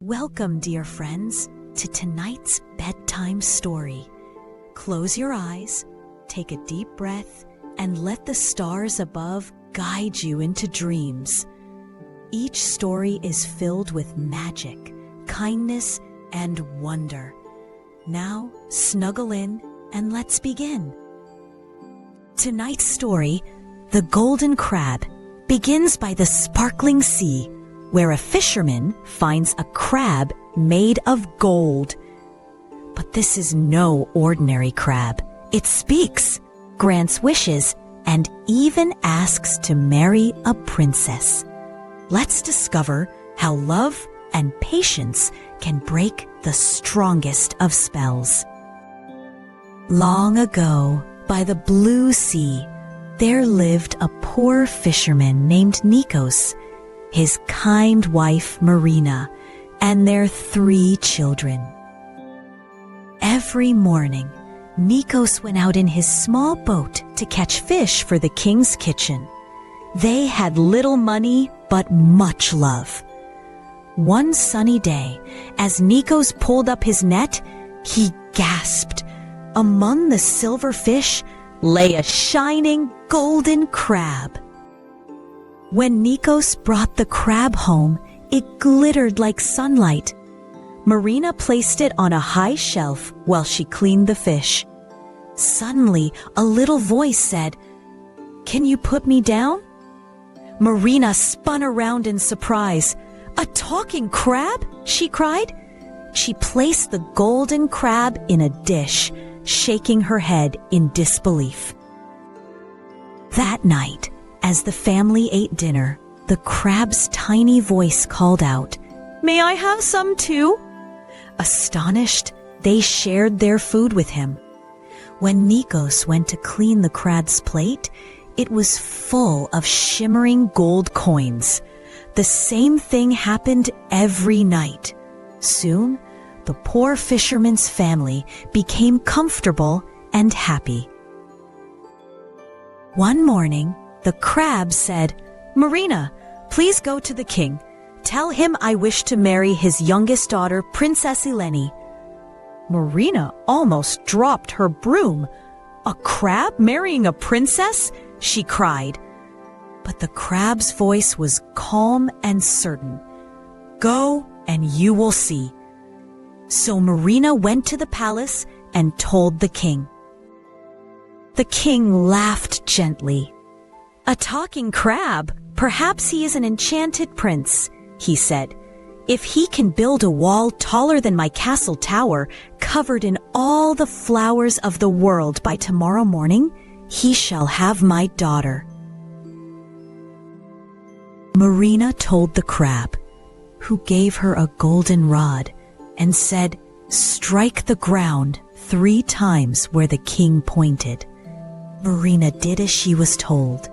Welcome, dear friends, to tonight's bedtime story. Close your eyes, take a deep breath, and let the stars above guide you into dreams. Each story is filled with magic, kindness, and wonder. Now, snuggle in and let's begin. Tonight's story, The Golden Crab, begins by the sparkling sea, where a fisherman finds a crab made of gold. But this is no ordinary crab. It speaks, grants wishes, and even asks to marry a princess. Let's discover how love and patience can break the strongest of spells. Long ago, by the blue sea, there lived a poor fisherman named Nikos, his kind wife Marina, and their 3 children. Every morning, Nikos went out in his small boat to catch fish for the king's kitchen. They had little money, but much love. One sunny day, as Nikos pulled up his net, he gasped. Among the silver fish lay a shining golden crab. When Nikos brought the crab home, it glittered like sunlight. Marina placed it on a high shelf while she cleaned the fish. Suddenly, a little voice said, "Can you put me down?" Marina spun around in surprise. "A talking crab?" she cried. She placed the golden crab in a dish, shaking her head in disbelief. That night, as the family ate dinner, the crab's tiny voice called out, "May I have some too?" Astonished, they shared their food with him. When Nikos went to clean the crab's plate, it was full of shimmering gold coins. The same thing happened every night. Soon, the poor fisherman's family became comfortable and happy. One morning, the crab said, "Marina, please go to the king. Tell him I wish to marry his youngest daughter, Princess Eleni." Marina almost dropped her broom. "A crab marrying a princess?" she cried. But the crab's voice was calm and certain. "Go and you will see." So Marina went to the palace and told the king. The king laughed gently. "A talking crab? Perhaps he is an enchanted prince," he said. "If he can build a wall taller than my castle tower, covered in all the flowers of the world by tomorrow morning, he shall have my daughter." Marina told the crab, who gave her a golden rod and said, "Strike the ground 3 times where the king pointed." Marina did as she was told.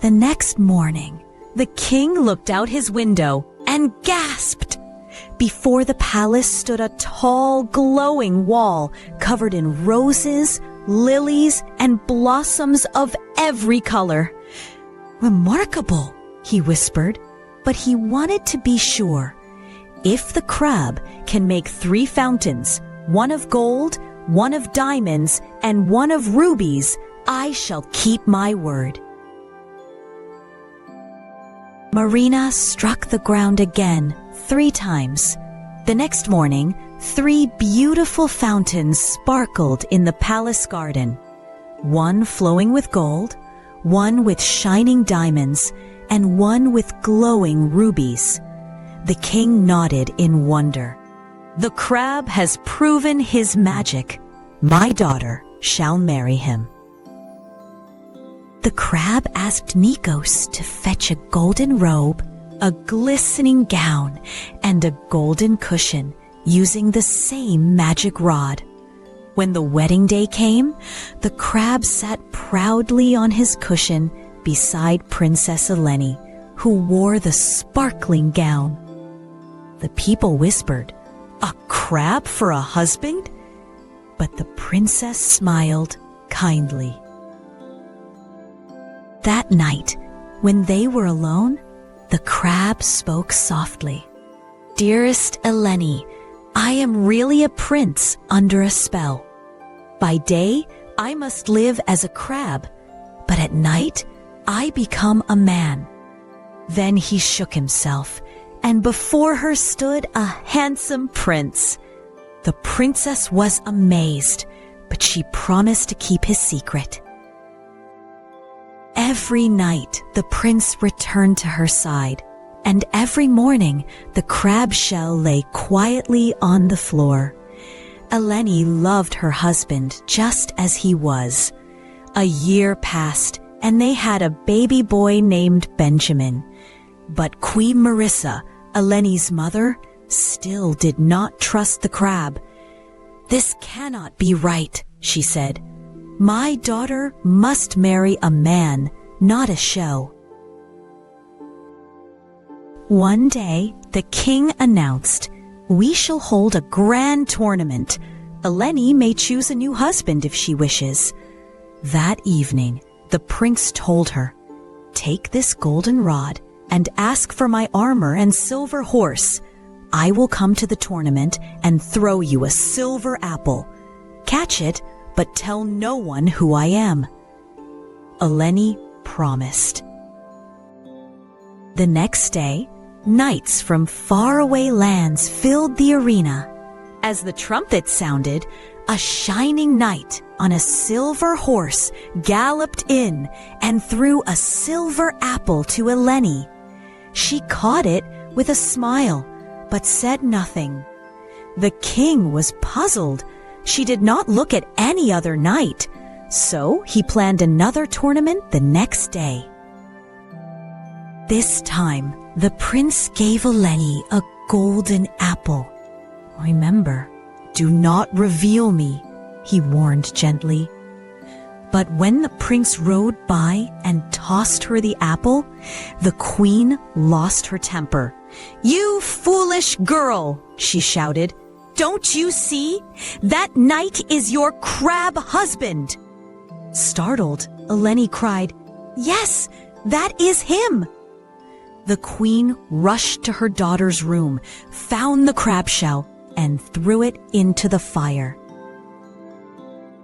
The next morning, the king looked out his window and gasped. Before the palace stood a tall, glowing wall covered in roses, lilies, and blossoms of every color. "Remarkable," he whispered, but he wanted to be sure. If the crab can make 3 fountains, one of gold, one of diamonds, and one of rubies, I shall keep my word. Marina struck the ground again 3 times. The next morning, 3 beautiful fountains sparkled in the palace garden, one flowing with gold, one with shining diamonds, and one with glowing rubies. The king nodded in wonder. "The crab has proven his magic. My daughter shall marry him." The crab asked Nikos to fetch a golden robe, a glistening gown, and a golden cushion, using the same magic rod. When the wedding day came, the crab sat proudly on his cushion beside Princess Eleni, who wore the sparkling gown. The people whispered, "A crab for a husband?" But the princess smiled kindly. That night, when they were alone, the crab spoke softly. dearest Eleni, I am really a prince under a spell. By day, I must live as a crab, but at night, I become a man." Then he shook himself, and before her stood a handsome prince. The princess was amazed, but she promised to keep his secret. Every night, the prince returned to her side, and every morning, the crab shell lay quietly on the floor. Eleni loved her husband just as he was. A year passed, and they had a baby boy named Benjamin. But Queen Marissa, Eleni's mother, still did not trust the crab. "This cannot be right," she said. "My daughter must marry a man, not a shell." One day, the king announced, "We shall hold a grand tournament. Eleni may choose a new husband if she wishes." That evening, the prince told her, "Take this golden rod and ask for my armor and silver horse. I will come to the tournament and throw you a silver apple. Catch it, but tell no one who I am." Eleni promised. The next day, knights from faraway lands filled the arena. As the trumpet sounded, a shining knight on a silver horse galloped in and threw a silver apple to Eleni. She caught it with a smile, but said nothing. The king was puzzled. She did not look at any other knight, so he planned another tournament the next day. This time, the prince gave Eleni a golden apple. "Remember, do not reveal me," he warned gently. But when the prince rode by and tossed her the apple, the queen lost her temper. "You foolish girl," she shouted. "Don't you see? That knight is your crab husband." Startled, Eleni cried, "Yes, that is him." The queen rushed to her daughter's room, found the crab shell, and threw it into the fire.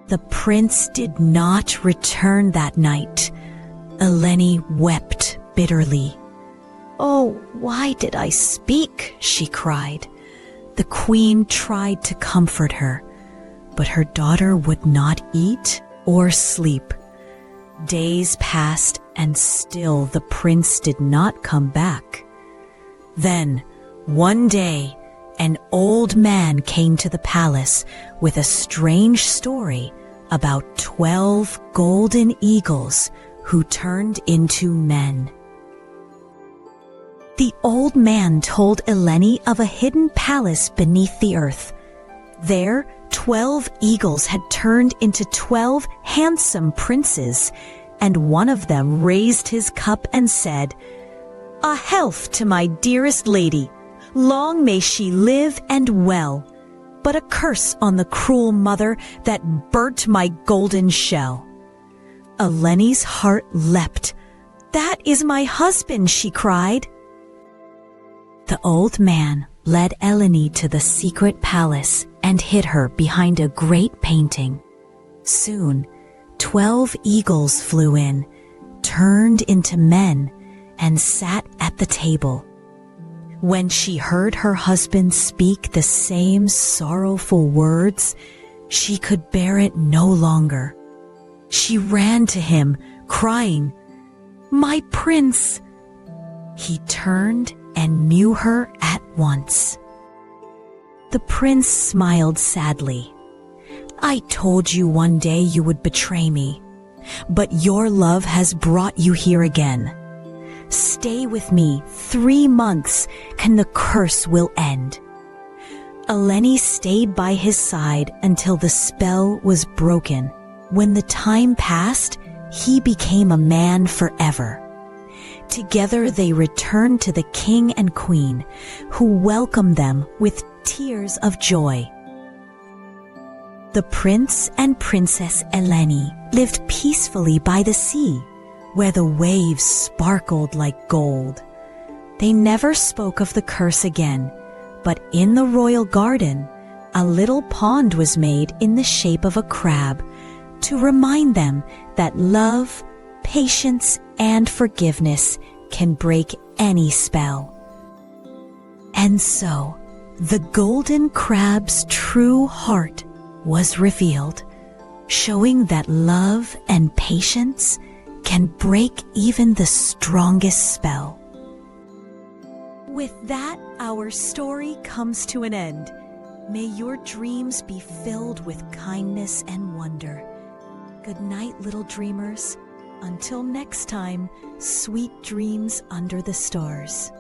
The prince did not return that night. Eleni wept bitterly. "Oh, why did I speak?" she cried. The queen tried to comfort her, but her daughter would not eat or sleep. Days passed, and still the prince did not come back. Then, one day, an old man came to the palace with a strange story about 12 golden eagles who turned into men. The old man told Eleni of a hidden palace beneath the earth. There, 12 eagles had turned into 12 handsome princes, and one of them raised his cup and said, "A health to my dearest lady. Long may she live and well, but a curse on the cruel mother that burnt my golden shell." Eleni's heart leapt. "That is my husband," she cried. The old man led Eleni to the secret palace and hid her behind a great painting. Soon, 12 eagles flew in, turned into men, and sat at the table. When she heard her husband speak the same sorrowful words, she could bear it no longer. She ran to him, crying, "My prince!" He turned and knew her at once. The prince smiled sadly. "I told you one day you would betray me, but your love has brought you here again. Stay with me 3 months, and the curse will end." Eleni stayed by his side until the spell was broken. When the time passed, he became a man forever. Together they returned to the king and queen, who welcomed them with tears of joy. The prince and princess Eleni lived peacefully by the sea, where the waves sparkled like gold. They never spoke of the curse again, But in the royal garden, a little pond was made in the shape of a crab to remind them that love, patience, and forgiveness can break any spell. And so, the golden crab's true heart was revealed, showing that love and patience can break even the strongest spell. With that, our story comes to an end. May your dreams be filled with kindness and wonder. Good night, little dreamers. Until next time, sweet dreams under the stars.